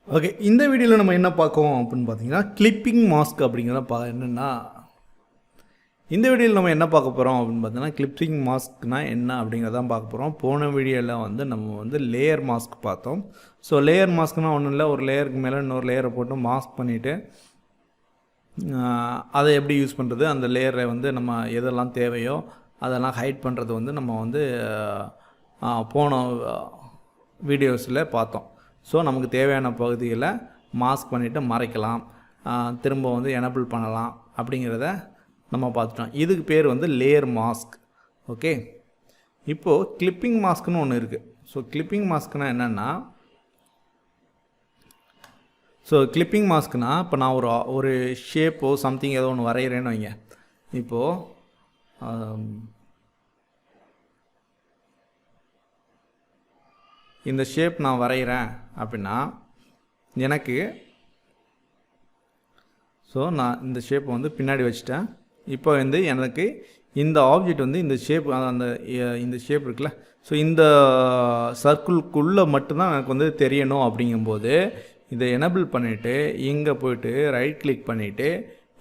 Okay, இந்த வீடியோவில் நம்ம என்ன பார்க்கோம் அப்படின்னு பார்த்தீங்கன்னா, கிளிப்பிங் மாஸ்க் அப்படிங்கிறத என்னென்னா, இந்த வீடியோவில் நம்ம என்ன பார்க்க போகிறோம் அப்படின்னு பார்த்தீங்கன்னா, கிளிப்பிங் மாஸ்க்னால் என்ன அப்படிங்கிறதான் பார்க்க போகிறோம். போன வீடியோவில் வந்து நம்ம வந்து லேயர் மாஸ்க் பார்த்தோம். ஸோ லேயர் மாஸ்க்னால் ஒன்றும் இல்லை, ஒரு லேயருக்கு மேலே இன்னொரு லேயரை போட்டு மாஸ்க் பண்ணிவிட்டு அதை எப்படி யூஸ் பண்ணுறது, அந்த லேயரை வந்து நம்ம எதெல்லாம் தேவையோ அதெல்லாம் ஹைட் பண்ணுறது வந்து நம்ம வந்து போன வீடியோஸில் பார்த்தோம். ஸோ நமக்கு தேவையான பகுதிகளை மாஸ்க் பண்ணிவிட்டு மறைக்கலாம், திரும்ப வந்து எனபிள் பண்ணலாம் அப்படிங்கிறத நம்ம பார்த்துட்டோம். இதுக்கு பேர் வந்து லேயர் மாஸ்க். ஓகே, இப்போது கிளிப்பிங் மாஸ்க்னு ஒன்று இருக்குது. ஸோ கிளிப்பிங் மாஸ்க்னால் என்னென்னா, ஸோ கிளிப்பிங் மாஸ்க்னால் இப்போ நான் ஒரு ஷேப்போ சம்திங் ஏதோ ஒன்று வரைகிறேன்னு வைங்க. இப்போது இந்த ஷேப் நான் வரைகிறேன் அப்படின்னா எனக்கு, ஸோ நான் இந்த ஷேப்பை வந்து பின்னாடி வச்சுட்டேன். இப்போ வந்து எனக்கு இந்த ஆப்ஜெக்ட் வந்து இந்த ஷேப், இந்த ஷேப் இருக்குல்ல, ஸோ இந்த சர்க்கிள்குள்ளே மட்டும்தான் எனக்கு வந்து தெரியணும். அப்படிங்கும்போது இதை எனபிள் பண்ணிவிட்டு இங்கே போய்ட்டு ரைட் கிளிக் பண்ணிவிட்டு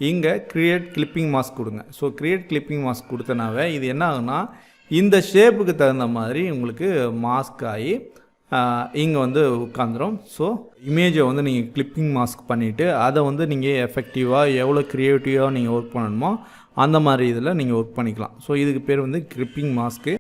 இங்கே க்ரியேட் கிளிப்பிங் மாஸ்க் கொடுங்க. ஸோ க்ரியேட் கிளிப்பிங் மாஸ்க் கொடுத்தனாவே இது என்ன ஆகுனா, இந்த ஷேப்புக்கு தகுந்த மாதிரி உங்களுக்கு மாஸ்க் ஆகி இங்கே வந்து உட்காந்துரும். ஸோ இமேஜை வந்து நீங்கள் கிளிப்பிங் மாஸ்க் பண்ணிவிட்டு அதை வந்து நீங்கள் எஃபெக்டிவாக எவ்வளோ க்ரியேட்டிவாக நீங்கள் ஒர்க் பண்ணணுமோ அந்த மாதிரி இதில் நீங்கள் ஒர்க் பண்ணிக்கலாம். ஸோ இதுக்கு பேர் வந்து கிளிப்பிங் மாஸ்க்கு.